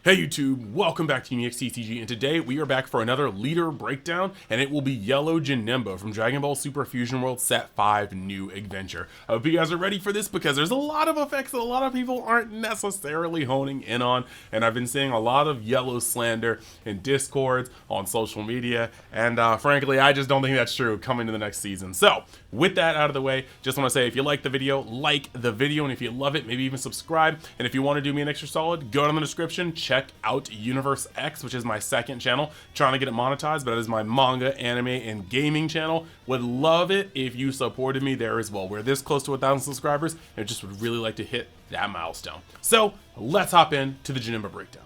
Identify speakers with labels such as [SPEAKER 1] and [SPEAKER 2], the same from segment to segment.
[SPEAKER 1] Hey YouTube, welcome back to GameGenic, and today we are back for another leader breakdown, and it will be Yellow Janemba from Dragon Ball Super Fusion World Set 5 New Adventure. I hope you guys are ready for this because there's a lot of effects that a lot of people aren't necessarily honing in on, and I've been seeing a lot of yellow slander in Discords, on social media, and frankly, I just don't think that's true coming to the next season. So, with that out of the way, just want to say if you like the video, like the video, and if you love it, maybe even subscribe, and if you want to do me an extra solid, go down in the description, check out Universe X, which is my second channel, trying to get it monetized, but it is my manga, anime, and gaming channel. Would love it if you supported me there as well. We're this close to 1,000 subscribers, and just would really like to hit that milestone. So let's hop into the Janemba breakdown.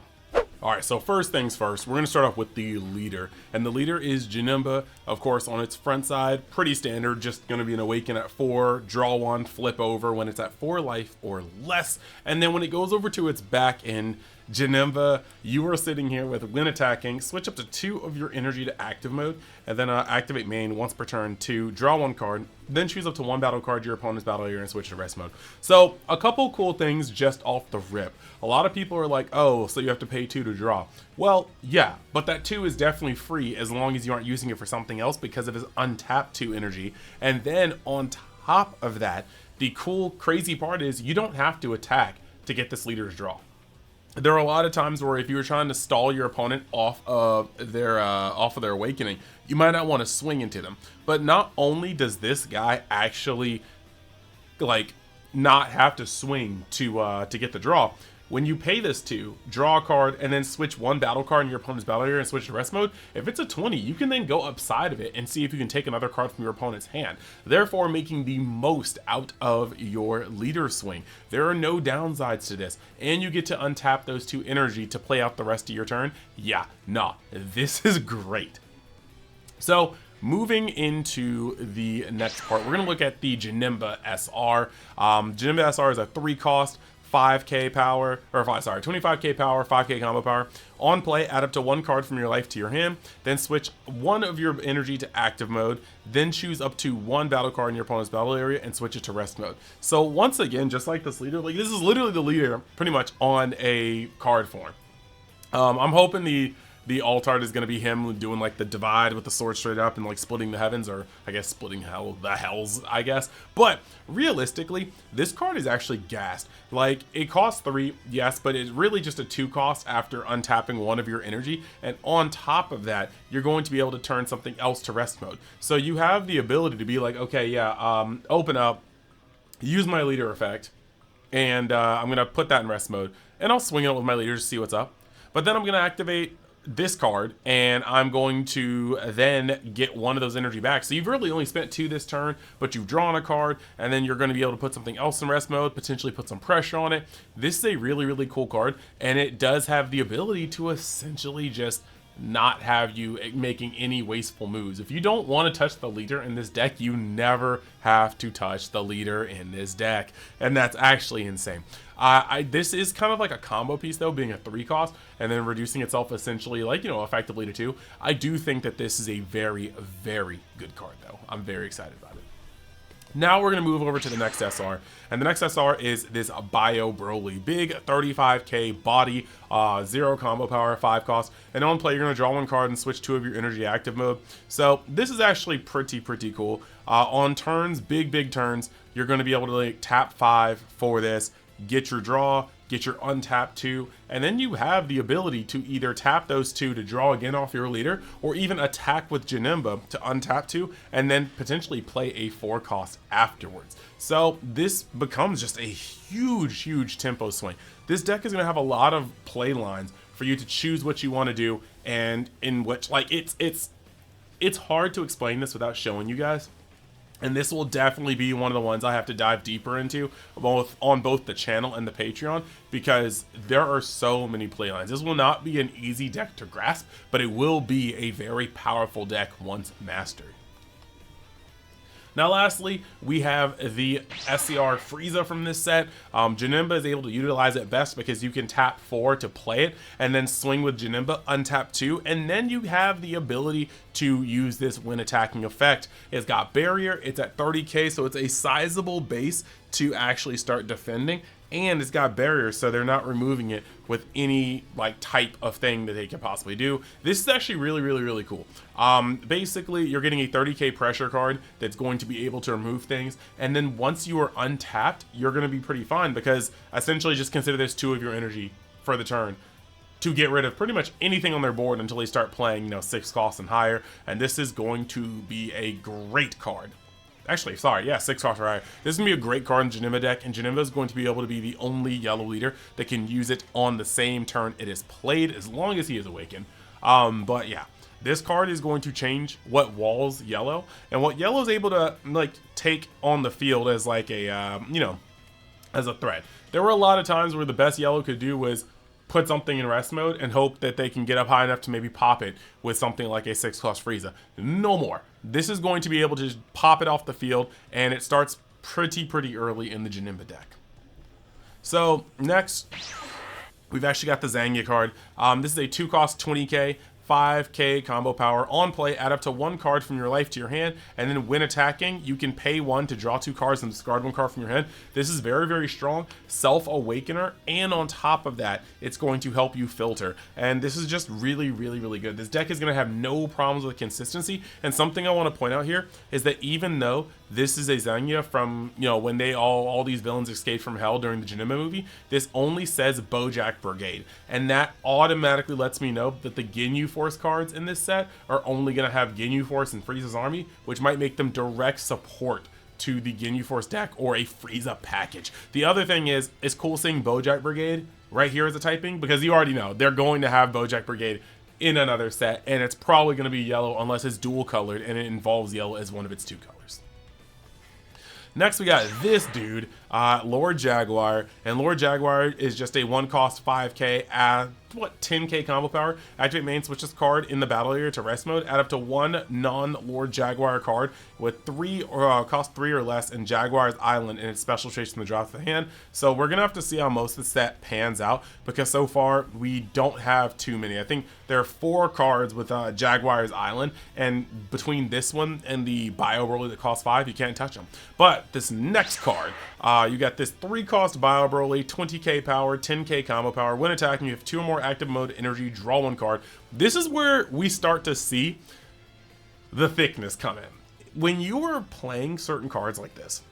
[SPEAKER 1] Alright, so first things first, we're going to start off with the leader. And the leader is Janemba, of course, on its front side, pretty standard, just going to be an awaken at 4, draw 1, flip over when it's at 4 life or less. And then when it goes over to its back end, Janemba, you are sitting here with when attacking, switch up to 2 of your energy to active mode, and then activate main once per turn to draw 1 card, then choose up to 1 battle card your opponent's battle area and switch to rest mode. So a couple cool things just off the rip. A lot of people are like, oh, so you have to pay 2 to draw. Well, yeah, but that 2 is definitely free as long as you aren't using it for something else because it is untapped 2 energy. And then on top of that, the cool, crazy part is you don't have to attack to get this leader's draw. There are a lot of times where if you were trying to stall your opponent off of their awakening, you might not want to swing into them. But not only does this guy actually like not have to swing to get the draw, when you pay this to draw a card and then switch 1 battle card in your opponent's battle area and switch to rest mode, if it's a 20, you can then go upside of it and see if you can take another card from your opponent's hand, therefore making the most out of your leader swing. There are no downsides to this, and you get to untap those 2 energy to play out the rest of your turn. Yeah, nah, this is great. So moving into the next part, we're going to look at the Janemba SR. Janemba SR is a 3 cost, 5k power, or 25k power, 5k combo power. On play, add up to 1 card from your life to your hand, then switch 1 of your energy to active mode, then choose up to 1 battle card in your opponent's battle area and switch it to rest mode. So once again, just like this leader, like this is literally the leader pretty much on a card form. I'm hoping the alt art is going to be him doing like the divide with the sword straight up and like splitting the heavens, or I guess splitting the hells, I guess. But realistically, this card is actually gassed. Like, it costs 3, yes, but it's really just a 2 cost after untapping 1 of your energy. And on top of that, you're going to be able to turn something else to rest mode. So you have the ability to be like, okay, yeah, open up, use my leader effect, and I'm going to put that in rest mode. And I'll swing it with my leader to see what's up. But then I'm going to activate this card, and I'm going to then get 1 of those energy back. So you've really only spent 2 this turn, but you've drawn a card, and then you're going to be able to put something else in rest mode, potentially put some pressure on it. This is a really, really cool card, and it does have the ability to essentially just not have you making any wasteful moves. If you don't want to touch the leader in this deck, you never have to touch the leader in this deck, and that's actually insane. This is kind of like a combo piece though, being a 3 cost and then reducing itself essentially like, you know, effectively to 2. I do think that this is a very, very good card though. I'm very excited about it. Now we're going to move over to the next SR, and the next SR is this Bio Broly, big 35k body, 0 combo power, 5 cost, and on play you're going to draw 1 card and switch 2 of your energy active mode. So this is actually pretty cool. On turns, big turns, you're going to be able to like tap 5 for this, get your draw, get your untap 2, and then you have the ability to either tap those 2 to draw again off your leader, or even attack with Janemba to untap 2 and then potentially play a 4 cost afterwards. So this becomes just a huge tempo swing. This deck is going to have a lot of play lines for you to choose what you want to do, and in which, like, it's hard to explain this without showing you guys. And this will definitely be one of the ones I have to dive deeper into, both on both the channel and the Patreon, because there are so many playlines. This will not be an easy deck to grasp, but it will be a very powerful deck once mastered. Now lastly, we have the SR and Frieza from this set. Janemba is able to utilize it best because you can tap 4 to play it and then swing with Janemba, untap 2, and then you have the ability to use this when attacking effect. It's got barrier, it's at 30k, so it's a sizable base to actually start defending, and it's got barriers, so they're not removing it with any like type of thing that they can possibly do. This is actually really cool. Basically, you're getting a 30k pressure card that's going to be able to remove things, and then once you are untapped, you're going to be pretty fine, because essentially just consider this 2 of your energy for the turn to get rid of pretty much anything on their board until they start playing, you know, 6 costs and higher. And this is going to be a great card. Actually, sorry, yeah, 6 costs or higher. This is going to be a great card in Janemba deck, and Janemba is going to be able to be the only yellow leader that can use it on the same turn it is played, as long as he is awakened. But yeah, this card is going to change what walls yellow, and what yellow is able to like take on the field as like a, you know, as a threat. There were a lot of times where the best yellow could do was put something in rest mode and hope that they can get up high enough to maybe pop it with something like a 6-cost Frieza. No more. This is going to be able to just pop it off the field, and it starts pretty early in the Janemba deck. So next, we've actually got the Zangya card. This is a 2-cost 20k, 5k combo power. On play, add up to 1 card from your life to your hand, and then when attacking, you can pay 1 to draw 2 cards and discard 1 card from your hand. This is very strong, self-awakener, and on top of that, it's going to help you filter. And this is just really good. This deck is going to have no problems with consistency. And something I want to point out here is that even though this is a Zangya from, you know, when they all these villains escaped from hell during the Janemba movie, this only says Bojack Brigade, and that automatically lets me know that the Ginyu Force cards in this set are only going to have Ginyu Force and Frieza's army, which might make them direct support to the Ginyu Force deck or a Frieza package. The other thing is, it's cool seeing Bojack Brigade right here as a typing, because you already know they're going to have Bojack Brigade in another set, and it's probably going to be yellow unless it's dual colored and it involves yellow as one of its 2 colors. Next, we got this dude, Lord Jaguar, and Lord Jaguar is just a 1-cost 5k, 10k combo power. Activate main, switch this card in the battle area to rest mode. Add up to 1 non-Lord Jaguar card with 3 or cost 3 or less in Jaguar's Island and its special traits from the drop of the hand. So we're gonna have to see how most of the set pans out, because so far we don't have too many. I think there are 4 cards with Jaguar's Island, and between this one and the Bio Broly that costs 5, you can't touch them. But this next card, you got this 3-cost Bio Broly, 20k power, 10k combo power. When attacking, you have 2 or more active mode energy, draw 1 card. This is where we start to see the thickness come in. When you are playing certain cards like this,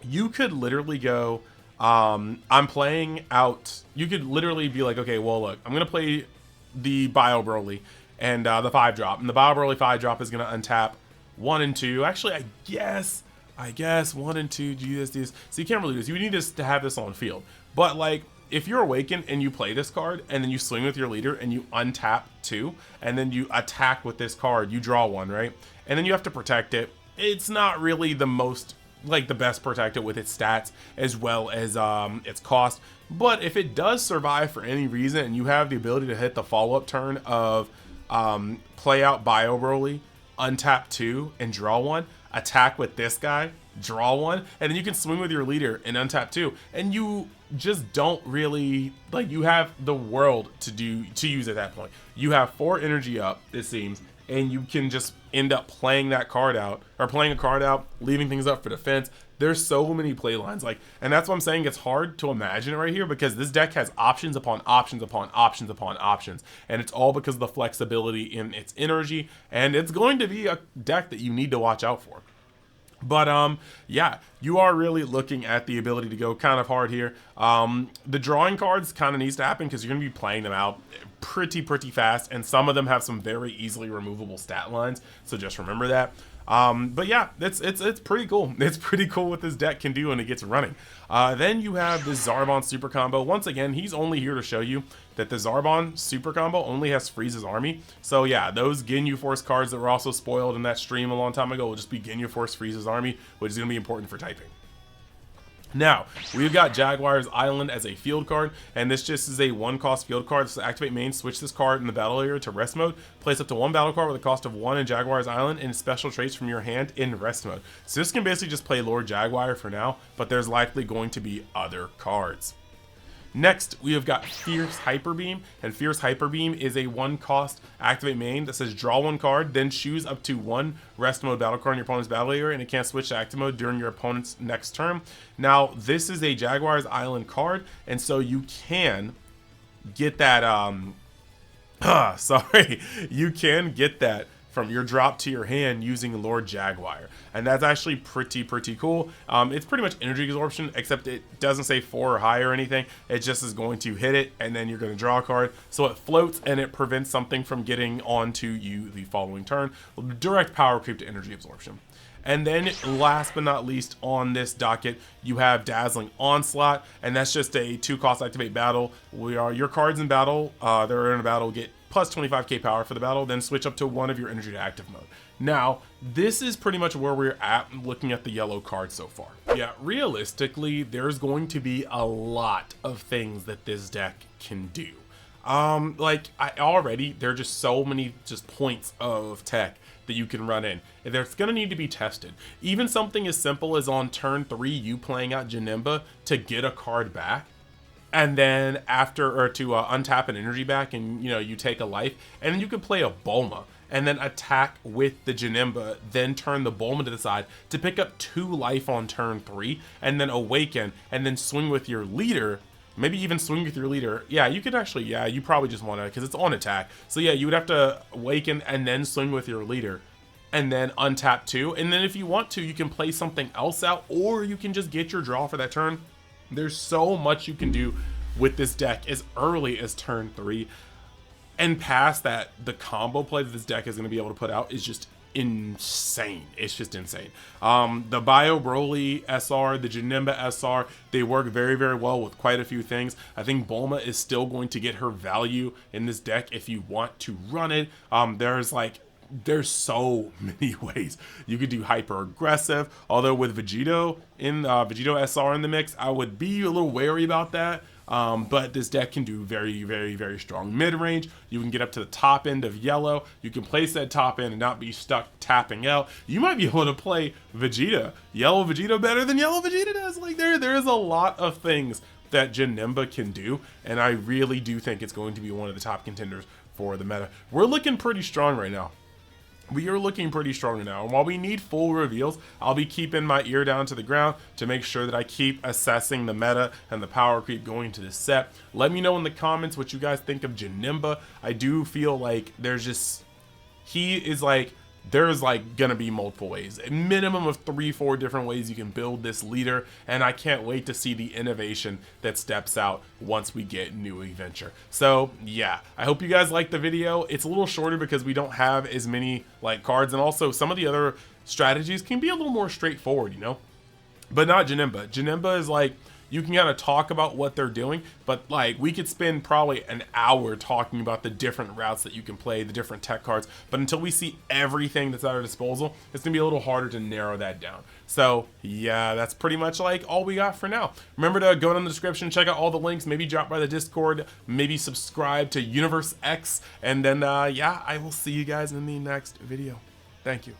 [SPEAKER 1] you could literally go, I'm playing out, you could literally be like, okay, well look, I'm gonna play the Bio Broly and the 5-drop, and the Bio Broly 5-drop is gonna untap 1 and 2. Actually, I guess 1 and 2 do this. So you can't really do this. You need this to have this on field. But like, if you're awakened and you play this card and then you swing with your leader and you untap 2 and then you attack with this card, you draw 1, right? And then you have to protect it. It's not really the most, like, the best protected with its stats as well as its cost. But if it does survive for any reason and you have the ability to hit the follow-up turn of play out Bio Broly, untap 2 and draw 1, attack with this guy, draw 1, and then you can swing with your leader and untap 2, and you just don't really, like, you have the world to use at that point. You have 4 energy up, it seems, and you can just end up playing that card out, or playing a card out, leaving things up for defense. There's so many play lines, like, and that's why I'm saying it's hard to imagine it right here, because this deck has options upon options upon options upon options, and it's all because of the flexibility in its energy, and it's going to be a deck that you need to watch out for. But yeah, you are really looking at the ability to go kind of hard here. The drawing cards kind of needs to happen because you're going to be playing them out pretty fast, and some of them have some very easily removable stat lines, so just remember that. But yeah, it's pretty cool. It's pretty cool what this deck can do when it gets running. Then you have this Zarbon super combo. Once again, he's only here to show you that the Zarbon super combo only has Frieza's army. So yeah, those Ginyu Force cards that were also spoiled in that stream a long time ago will just be Ginyu Force Frieza's army, which is going to be important for typing. Now, we've got Jaguar's Island as a field card, and this just is a 1-cost field card. So activate main, switch this card in the battle area to rest mode, place up to 1 battle card with a cost of 1 in Jaguar's Island and special traits from your hand in rest mode. So this can basically just play Lord Jaguar for now, but there's likely going to be other cards. Next, we have got Fierce Hyper Beam, and Fierce Hyper Beam is a 1-cost activate main that says draw 1 card, then choose up to 1 rest mode battle card in your opponent's battle area, and it can't switch to active mode during your opponent's next turn. Now, this is a Jaguar's Island card, and so you can get that, you can get that from your drop to your hand using Lord Jaguar, and that's actually pretty cool. It's pretty much energy absorption, except it doesn't say 4 or higher or anything. It just is going to hit it, and then you're going to draw a card, so it floats and it prevents something from getting onto you the following turn. Direct power creep to energy absorption. And then last but not least on this docket, you have Dazzling Onslaught, and that's just a 2-cost activate battle. Your cards in battle, they're in a battle, get plus 25k power for the battle, then switch up to 1 of your energy to active mode. Now, this is pretty much where we're at looking at the yellow card so far. Yeah, realistically, there's going to be a lot of things that this deck can do. There are just so many points of tech that you can run in. There's gonna need to be tested. Even something as simple as on turn 3, you playing out Janemba to get a card back, and then to untap an energy back, and you take a life, and then you can play a Bulma and then attack with the Janemba, then turn the Bulma to the side to pick up 2 life on turn 3, and then awaken, and then swing with your leader. Maybe even swing with your leader. Yeah, you could actually, you probably just want to, because it's on attack. So yeah, you would have to awaken and then swing with your leader, and then untap 2. And then if you want to, you can play something else out, or you can just get your draw for that turn. There's so much you can do with this deck as early as turn 3. And past that, the combo play that this deck is going to be able to put out is just insane. It's just insane. The Bio Broly SR, the Janemba SR, they work very well with quite a few things. I think Bulma is still going to get her value in this deck if you want to run it. There's so many ways you could do hyper aggressive, although with Vegito SR in the mix, I would be a little wary about that. But this deck can do very strong mid-range. You can get up to the top end of yellow. You can place that top end and not be stuck tapping out. You might be able to play Vegeta, yellow Vegeta, better than yellow Vegeta does. Like there is a lot of things that Janemba can do, and I really do think it's going to be one of the top contenders for the meta. We're looking pretty strong right now. We are looking pretty strong now, and while we need full reveals, I'll be keeping my ear down to the ground to make sure that I keep assessing the meta and the power creep going to this set. Let me know in the comments what you guys think of Janemba. I do feel like there's gonna be multiple ways, a minimum of 3-4 different ways you can build this leader, and I can't wait to see the innovation that steps out once we get new adventure. So yeah, I hope you guys liked the video. It's a little shorter because we don't have as many cards, and also some of the other strategies can be a little more straightforward, but not Janemba. Janemba is you can kind of talk about what they're doing, but we could spend probably an hour talking about the different routes that you can play, the different tech cards, but until we see everything that's at our disposal, it's gonna be a little harder to narrow that down. So yeah, that's pretty much all we got for now. Remember to go down in the description, check out all the links, maybe drop by the Discord, maybe subscribe to Universe X, and then yeah, I will see you guys in the next video. Thank you.